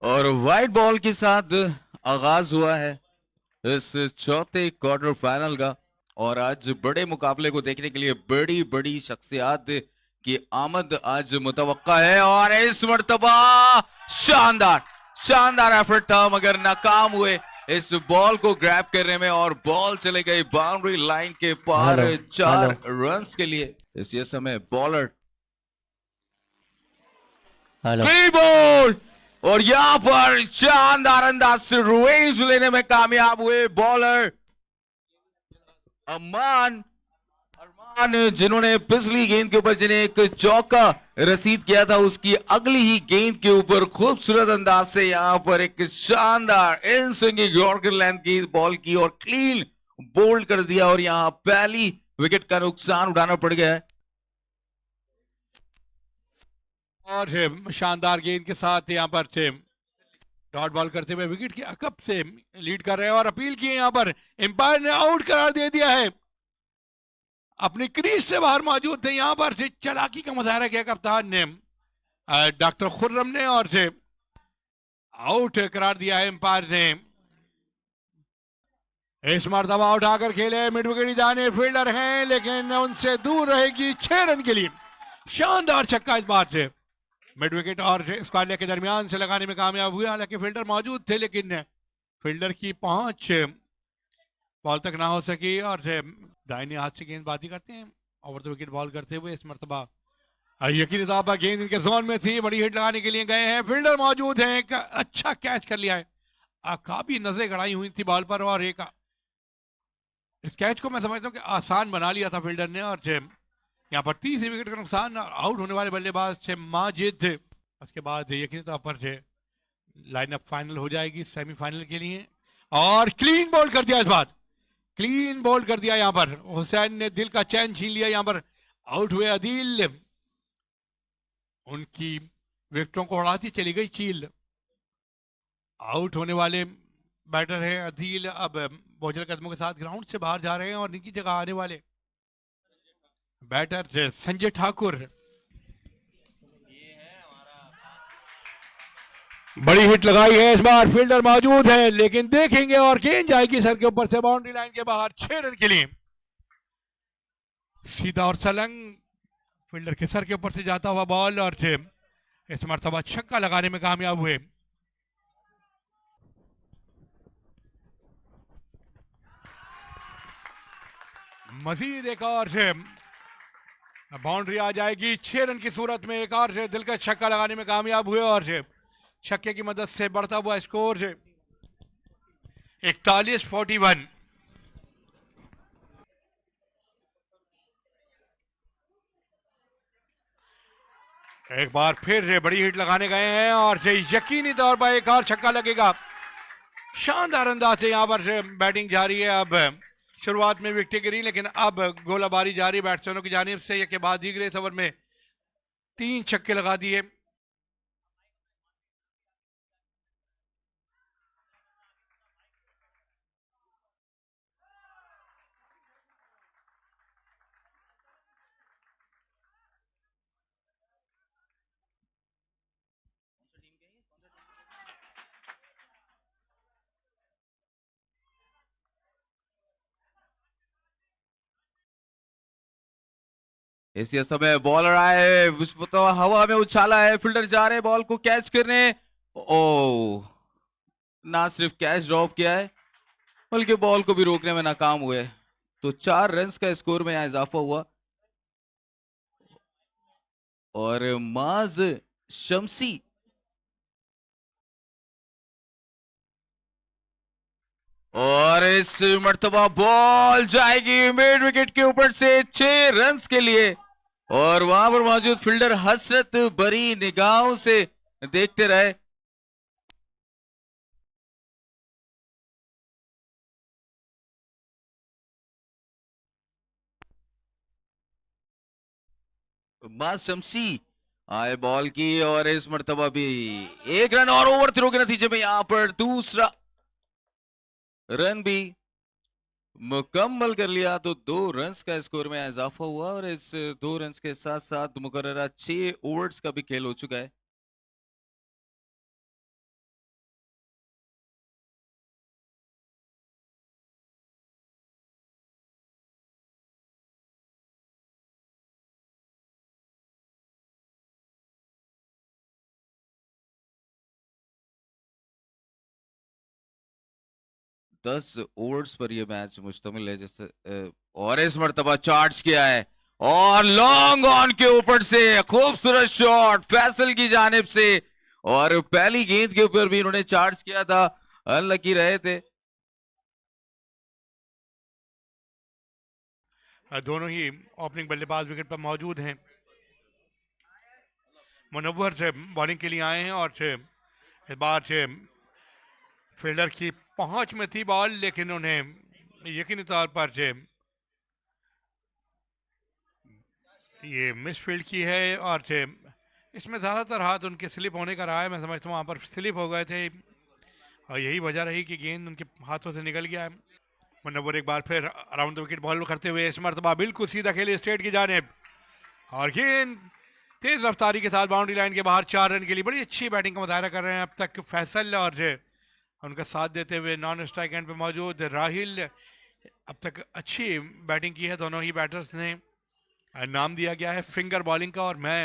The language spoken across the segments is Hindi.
और वाइट बॉल के साथ आगाज हुआ है इस चौथे क्वार्टर फाइनल का। और आज बड़े मुकाबले को देखने के लिए बड़ी बड़ी शख्सियात की आमद आज मुतवक्का है। और इस मर्तबा शानदार शानदार एफर्ट था मगर नाकाम हुए इस बॉल को ग्रैब करने में। और बॉल चले गई बाउंड्री लाइन के पार हेलो 4 रन्स के लिए। इस ये समय बॉलर हेलो क्लीन बॉल और यहां पर शानदार अंदाज से रेंज लेने में कामयाब हुए बॉलर अमान अरमान, जिन्होंने पिछली गेंद के ऊपर जिन्हें एक चौका रसीद किया था, उसकी अगली ही गेंद के ऊपर खूबसूरत अंदाज से यहां पर एक शानदार इन स्विंगिंग यॉर्कर लेंथ की बॉल की और क्लीन बोल्ड कर दिया। और यहां पहली विकेट का नुकसान उठाना पड़ गया है। और शानदार गेंद के साथ यहाँ पर डॉट बॉल करते हुए विकेट के अकब से लीड कर रहे हैं और अपील की यहाँ पर एम्पायर ने आउट करार दे दिया है। अपनी क्रीज से बाहर मौजूद थे यहाँ पर चालाकी का मुजाहरा किया कप्तान ने डॉक्टर खुर्रम ने और आउट करार दिया है एम्पायर ने। इस मरतबा उठाकर खेले मिड विकेट जाने फील्डर हैं लेकिन उनसे दूर रहेगी 6 रन के लिए। शानदार छक्का इस बार से मिड विकेट और स्क्वायर के दरमियान से लगाने में कामयाब हुए। हालांकि फील्डर मौजूद थे लेकिन फील्डर की पहुंच बॉल तक ना हो सकी। और दाहिने हाथ से गेंदबाजी करते हैं ओवर द विकेट बॉल करते हुए। इस मरतबा यकीनी तौर पर गेंद इनके जोन में थी, बड़ी हिट लगाने के लिए गए हैं, फील्डर मौजूद है, एक अच्छा कैच कर लिया है। काफी नजरें गड़ाई हुई थी बॉल पर और एक इस कैच को मैं समझता हूँ कि आसान बना लिया था फील्डर ने। और यहाँ पर 30 विकेट का नुकसान, आउट होने वाले बल्लेबाज माजिद। उसके बाद यकीनी तौर पर लाइनअप फाइनल हो जाएगी सेमीफाइनल के लिए। और क्लीन बॉल कर दिया इस बार, क्लीन बॉल कर दिया यहाँ पर। हुसैन ने दिल का चैन छीन लिया। यहाँ पर आउट हुए अदील, उनकी विकेटों को उड़ाती चली गई चील। आउट होने वाले बैटर है अदील, अब बोझल कदमों के साथ ग्राउंड से बाहर जा रहे हैं और इनकी जगह आने वाले बैटर संजय ठाकुर। बड़ी हिट लगाई है इस बार, फील्डर मौजूद है लेकिन देखेंगे और गेंद जाएगी सर के ऊपर से बाउंड्री लाइन के बाहर 6 रन के लिए। सीधा और सलंग फील्डर के सर के ऊपर से जाता हुआ बॉल और इस मरतबा छक्का लगाने में कामयाब हुए। मजीद एक और बाउंड्री आ जाएगी 6 रन की सूरत में। एक और दिलकश छक्का लगाने में कामयाब हुए और छक्के की मदद से बढ़ता हुआ स्कोर 41-41। एक बार फिर बड़ी हिट लगाने गए हैं और यकीनी तौर पर एक और छक्का लगेगा। शानदार अंदाज से यहाँ पर बैटिंग जारी है। अब शुरुआत में विकेट गिरी लेकिन अब गोलाबारी जारी बैट्समैनों की जानिब से। के बाद दीगरे इस ओवर में 3 छक्के लगा दिए। इसी समय बॉलर आए, तो हवा में उछाला है, फील्डर जा रहे बॉल को कैच करने। ओ, ना सिर्फ कैच ड्रॉप किया है बल्कि बॉल को भी रोकने में नाकाम हुए। तो 4 रन्स का स्कोर में यहां इजाफा हुआ। और माज शमसी और इस मर्तबा बॉल जाएगी मिड विकेट के ऊपर से 6 रन्स के लिए। और वहां पर मौजूद फील्डर हसरत बरी निगाहों से देखते रहे। माज शमसी आए बॉल की और इस मर्तबा भी 1 रन और ओवर थ्रो के नतीजे में यहां पर दूसरा रन भी मुकम्मल कर लिया। तो 2 रन्स का स्कोर में इजाफा हुआ और इस 2 रन्स के साथ साथ मुकर्ररा 6 ओवर्स का भी खेल हो चुका है। 10 ओवर्स पर ये मैच मुश्तमिल है, जैसे और इस मर्तबा चार्ज किया है और लॉन्ग ऑन के ऊपर से खूबसूरत शॉट फैसल की जानिब से, और पहली गेंद के ऊपर भी इन्होंने चार्ज किया था, अनलकी रहे थे। दोनों ही ओपनिंग बल्लेबाज विकेट पर मौजूद हैं। मुनव्वर से बॉलिंग के लिए आए हैं और इस बार फील्डर की पहुंच में थी बॉल, लेकिन उन्हें यकीनी तौर पर ये मिस फील्ड की है और इसमें ज़्यादातर हाथ उनके स्लिप होने का रहा है। मैं समझता हूँ वहाँ पर स्लिप हो गए थे और यही वजह रही कि गेंद उनके हाथों से निकल गया है। मुनव्वर एक बार फिर अराउंड द विकेट बॉल करते हुए इस मरतबा बिल्कुल सीधा खेले स्ट्रेट की जानिब और गेंद तेज रफ्तारी के साथ बाउंड्री लाइन के बाहर 4 रन के लिए बड़ी अच्छी बैटिंग का मुजाहरा कर रहे हैं अब तक फैसल, और उनका साथ देते हुए नॉन स्ट्राइक एंड पे मौजूद राहिल अब तक अच्छी बैटिंग की है। दोनों ही बैटर्स ने नाम दिया गया है फिंगर बॉलिंग का, और मैं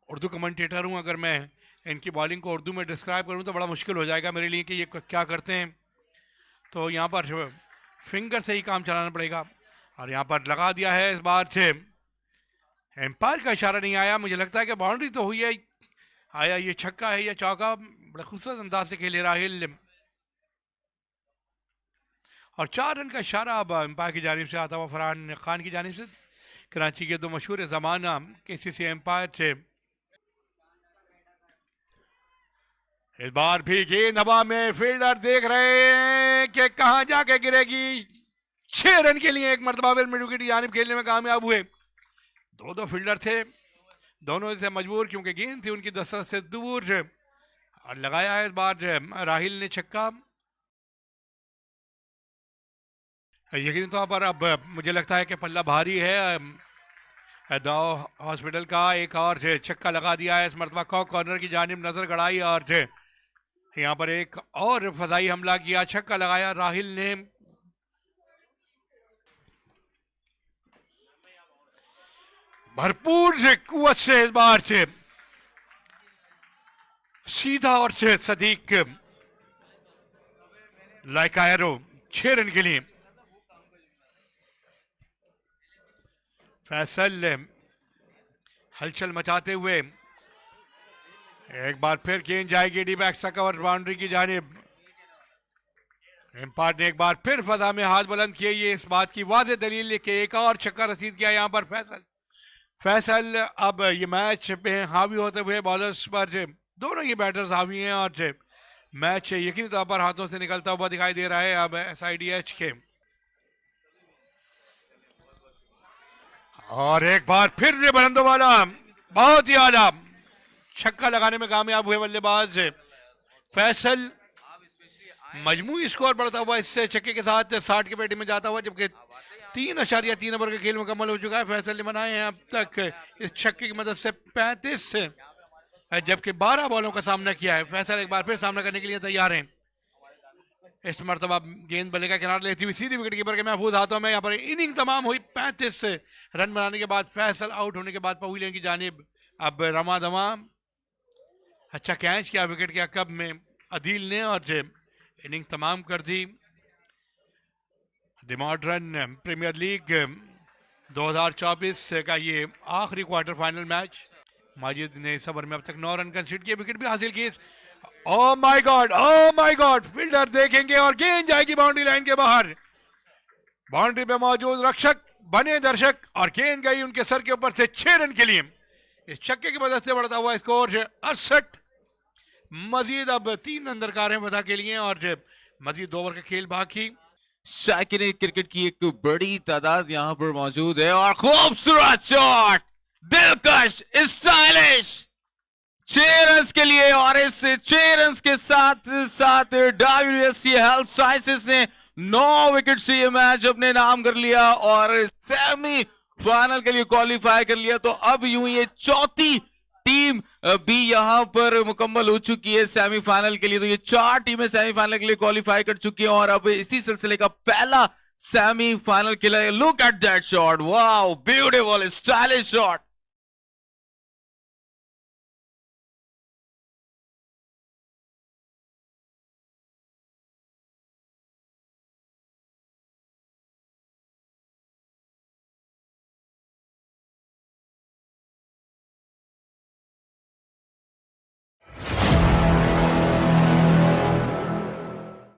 उर्दू कमेंटेटर हूं, अगर मैं इनकी बॉलिंग को उर्दू में डिस्क्राइब करूं तो बड़ा मुश्किल हो जाएगा मेरे लिए कि ये क्या करते हैं। तो यहाँ पर फिंगर से ही काम चलाना पड़ेगा और यहाँ पर लगा दिया है। इस बार एम्पायर का इशारा नहीं आया, मुझे लगता है कि बाउंड्री तो हुई है, आया ये छक्का है या चौका, बड़ा खूबसूरत अंदाज से खेले राहिल और 4 रन का इशारा अब एम्पायर की जानिब से आता हुआ फरहान खान की जानिब से। कराची के 2 मशहूर ज़माना केसीसी एम्पायर थे। इस बार भी गेंद हवा में, फील्डर देख रहे हैं कि कहां जाके गिरेगी। 6 रन के लिए एक मरतबा फिर मिड विकेट की जानिब खेलने में कामयाब हुए। 2 फील्डर थे, दोनों से मजबूर क्योंकि गेंद थी उनकी दस्तरस से दूर और लगाया है इस बार राहिल ने छक्का। यकीन तौर पर अब मुझे लगता है कि पल्ला भारी है दाव हॉस्पिटल का। एक और छक्का लगा दिया है इस मरतबा कॉर्नर की जानिब नजर गड़ाई और यहाँ पर एक और फजाई हमला किया, छक्का लगाया राहिल ने। भरपूर से कुवत से इस बार सीधा और सदीक लाइक एरो 6 रन के लिए। फैसल हलचल मचाते हुए एक बार फिर गेंद जाएगी डी बैक कवर बाउंड्री की जानिब। एम्पायर ने एक बार फिर फजा में हाथ बुलंद किए, ये इस बात की वाज़ेह दलील है कि एक और छक्का रसीद किया यहाँ पर फैसल अब ये मैच पे हावी होते हुए बॉलर्स पर दोनों ही बैटर्स हावी हैं और मैच यकीनी तौर पर हाथों से निकलता हुआ दिखाई दे रहा है अब SIDH के। और एक बार फिर बुलंदो वाला बहुत ही आला छक्का लगाने में कामयाब हुए बल्लेबाज फैसल। मजमूई स्कोर बढ़ता हुआ इससे छक्के के साथ 60 की पेटी में जाता हुआ, जबकि 3.3 ओवर का खेल मुकम्मल हो चुका है। फैसल ने बनाए हैं अब तक इस छक्के की मदद से 35, जबकि 12 बॉलों का सामना किया है। फैसल एक बार फिर सामना करने के लिए तैयार हैं। इस मरतबा गेंद बल्ले का किनारा लेती हुई सीधी विकेट कीपर के महफूज हाथों में। यहाँ पर इनिंग तमाम हुई 35 रन बनाने के बाद फैसल आउट होने के बाद पवेलियन की जानिब अब रमा दमा। अच्छा कैच किया विकेट के अकब में अदील ने और इनिंग तमाम कर दी। द मॉडर्न प्रीमियर लीग 2024 का ये आखिरी क्वार्टर फाइनल मैच। माजिद ने इस ओवर में अब तक 9 रन कंसीड किए, विकेट भी हासिल की। ओह माय गॉड, फील्डर देखेंगे और गेंद जाएगी बाउंड्री लाइन के बाहर। बाउंड्री पे मौजूद रक्षक बने दर्शक और गेंद गई उनके सर के ऊपर से 6 रन के लिए। इस छक्के की मदद से बढ़ता हुआ स्कोर 68। मजीद अब 3 रन दरकार हैं वधा के लिए और मजीद 2 ओवर का खेल बाकी। शाकिन क्रिकेट की एक बड़ी तादाद यहाँ पर मौजूद है और खूबसूरत शॉट, दिलकश, स्टाइलिश 6 रन के लिए। और इस 6 रन के साथ साथ WSC हेल्थ साइंसेस ने 9 विकेट से ये मैच अपने नाम कर लिया और सेमी फाइनल के लिए क्वालिफाई कर लिया। तो अब यूं ये चौथी टीम भी यहां पर मुकम्मल हो चुकी है सेमीफाइनल के लिए। तो ये 4 टीमें सेमीफाइनल के लिए क्वालिफाई कर चुकी हैं और अब इसी सिलसिले का पहला सेमीफाइनल के लिए। Look at that shot, wow, beautiful stylish shot.